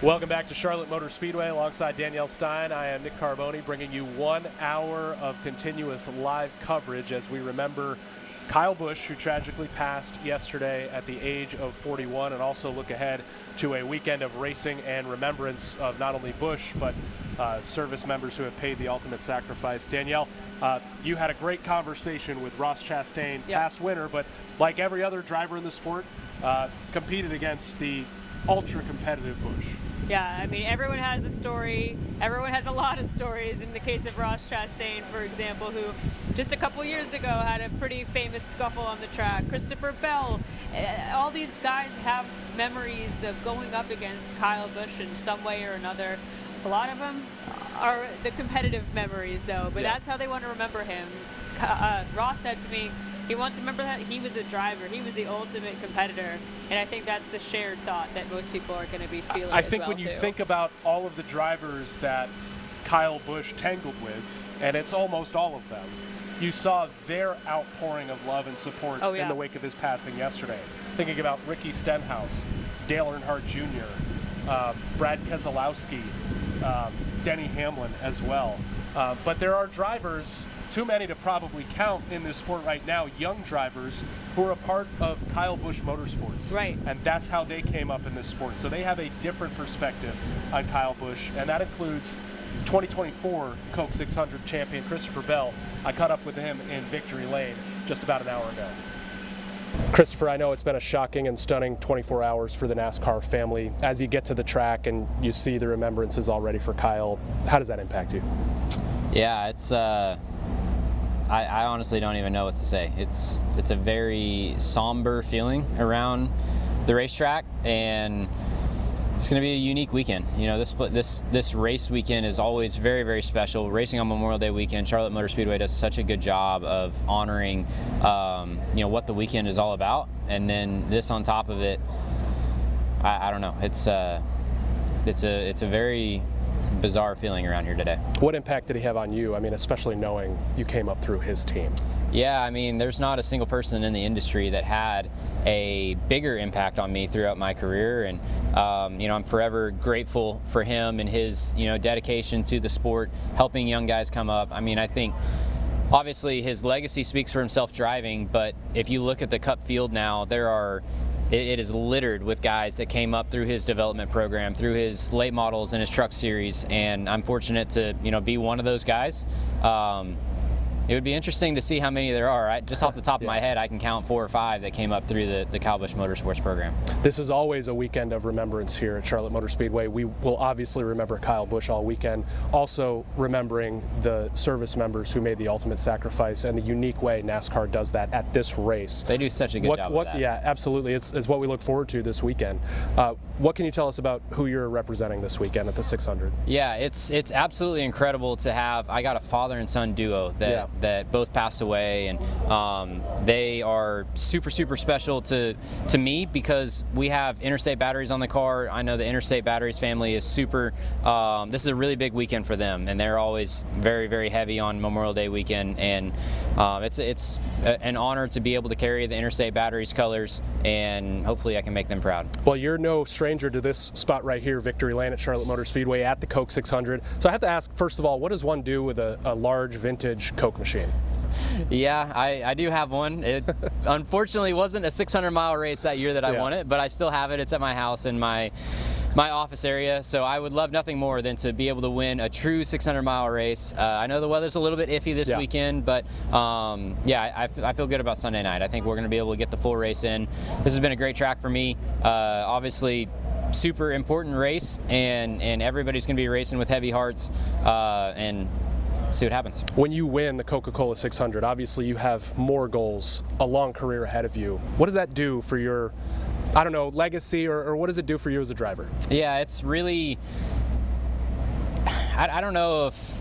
Welcome back to Charlotte Motor Speedway alongside Danielle Stein. I am Nick Carboni, bringing you 1 hour of continuous live coverage as we remember Kyle Busch, who tragically passed yesterday at the age of 41, and also look ahead to a weekend of racing and remembrance of not only Busch, but service members who have paid the ultimate sacrifice. Danielle, you had a great conversation with Ross Chastain, past winner, but like every other driver in the sport, competed against the ultra-competitive Busch. Yeah, I mean, everyone has a story. Everyone has a lot of stories. In the case of Ross Chastain, for example, who just a couple years ago had a pretty famous scuffle on the track. Christopher Bell. All these guys have memories of going up against Kyle Busch in some way or another. A lot of them are the competitive memories, though, but that's how they want to remember him. Ross said to me, he wants to remember that he was a driver. He was the ultimate competitor. And I think that's the shared thought that most people are going to be feeling I think when you think about all of the drivers that Kyle Busch tangled with, and it's almost all of them, you saw their outpouring of love and support in the wake of his passing yesterday. Thinking about Ricky Stenhouse, Dale Earnhardt Jr., Brad Keselowski, Denny Hamlin as well. But there are drivers, too many to probably count in this sport right now, young drivers who are a part of Kyle Busch Motorsports. Right. And that's how they came up in this sport. So they have a different perspective on Kyle Busch, and that includes 2024 Coke 600 champion Christopher Bell. I caught up with him in Victory Lane just about an hour ago. Christopher, I know it's been a shocking and stunning 24 hours for the NASCAR family. As you get to the track and you see the remembrances already for Kyle, how does that impact you? Yeah, it's I honestly don't even know what to say. It's a very somber feeling around the racetrack, and it's going to be a unique weekend. You know, this race weekend is always very, very special. Racing on Memorial Day weekend, Charlotte Motor Speedway does such a good job of honoring, you know, what the weekend is all about, and then this on top of it. I don't know. It's a very bizarre feeling around here today. What impact did he have on you? I mean, especially knowing you came up through his team. Yeah, I mean, there's not a single person in the industry that had a bigger impact on me throughout my career, and you know, I'm forever grateful for him and his, you know, dedication to the sport, helping young guys come up. I mean, I think obviously his legacy speaks for himself driving, but if you look at the Cup field now, it is littered with guys that came up through his development program, through his late models and his truck series, and I'm fortunate to, you know, be one of those guys. It would be interesting to see how many there are. Just off the top of my head, I can count 4 or 5 that came up through the Kyle Busch Motorsports program. This is always a weekend of remembrance here at Charlotte Motor Speedway. We will obviously remember Kyle Busch all weekend, also remembering the service members who made the ultimate sacrifice and the unique way NASCAR does that at this race. They do such a good job of that. Yeah, absolutely. It's what we look forward to this weekend. What can you tell us about who you're representing this weekend at the 600? Yeah, it's absolutely incredible to have. I got a father and son duo that both passed away, and they are super, super special to me because we have Interstate Batteries on the car. I know the Interstate Batteries family is super. This is a really big weekend for them, and they're always very, very heavy on Memorial Day weekend, and it's an honor to be able to carry the Interstate Batteries colors, and hopefully I can make them proud. Well, you're no stranger to this spot right here, Victory Lane at Charlotte Motor Speedway at the Coke 600. So I have to ask, first of all, what does one do with a large vintage Coke machine? Yeah, I do have one. It unfortunately wasn't a 600-mile race that year that I won it, but I still have it. It's at my house in my office area, so I would love nothing more than to be able to win a true 600-mile race. I know the weather's a little bit iffy this weekend, but yeah, I feel good about Sunday night. I think we're going to be able to get the full race in. This has been a great track for me. Obviously, super important race, and everybody's going to be racing with heavy hearts, and see what happens. When you win the Coca-Cola 600, obviously you have more goals, a long career ahead of you. What does that do for your, I don't know, legacy, or what does it do for you as a driver? Yeah, it's really, I don't know if,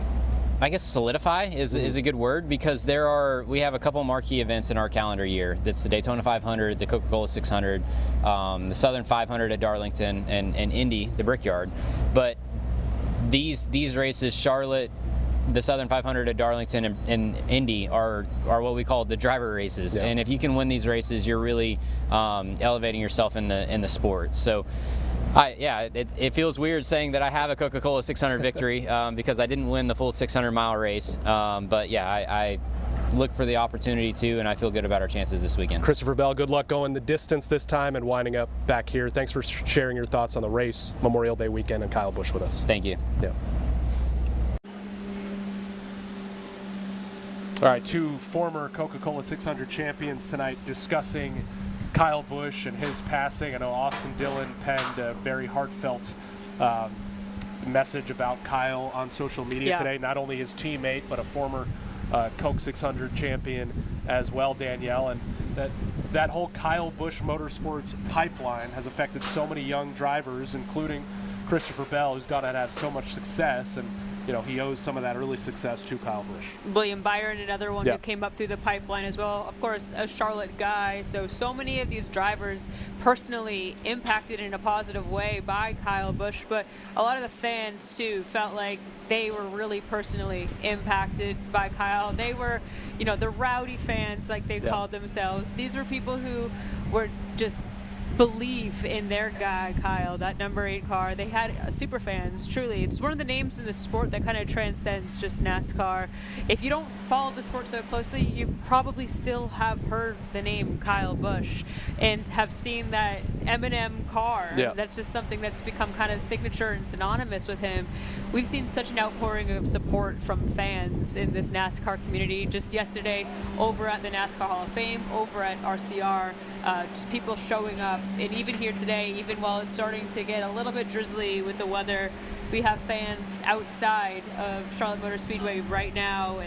I guess solidify is a good word, because we have a couple marquee events in our calendar year. That's the Daytona 500, the Coca-Cola 600, the Southern 500 at Darlington, and Indy, the Brickyard. But these races, Charlotte, the Southern 500 at Darlington, and Indy are what we call the driver races. Yeah. And if you can win these races, you're really elevating yourself in the sport. So It feels weird saying that I have a Coca-Cola 600 victory because I didn't win the full 600-mile race. But yeah, I look for the opportunity to, and I feel good about our chances this weekend. Christopher Bell, good luck going the distance this time and winding up back here. Thanks for sharing your thoughts on the race, Memorial Day weekend, and Kyle Busch with us. Thank you. Yeah. All right, two former Coca-Cola 600 champions tonight discussing Kyle Busch and his passing. I know Austin Dillon penned a very heartfelt message about Kyle on social media today. Not only his teammate, but a former Coke 600 champion as well, Danielle. And that whole Kyle Busch Motorsports pipeline has affected so many young drivers, including Christopher Bell, who's got to have so much success. And you know, he owes some of that early success to Kyle Busch. William Byron, another one who came up through the pipeline as well. Of course, a Charlotte guy. So many of these drivers personally impacted in a positive way by Kyle Busch, but a lot of the fans too felt like they were really personally impacted by Kyle. They were, you know, the rowdy fans, like they called themselves. These were people who were just believe in their guy, Kyle, that number 8 car. They had super fans, truly. It's one of the names in the sport that kind of transcends just NASCAR. If you don't follow the sport so closely, you probably still have heard the name Kyle Busch and have seen that M&M car. That's just something that's become kind of signature and synonymous with him. We've seen such an outpouring of support from fans in this NASCAR community. Just yesterday, over at the NASCAR Hall of Fame, over at RCR, just people showing up. And even here today, even while it's starting to get a little bit drizzly with the weather, we have fans outside of Charlotte Motor Speedway right now. And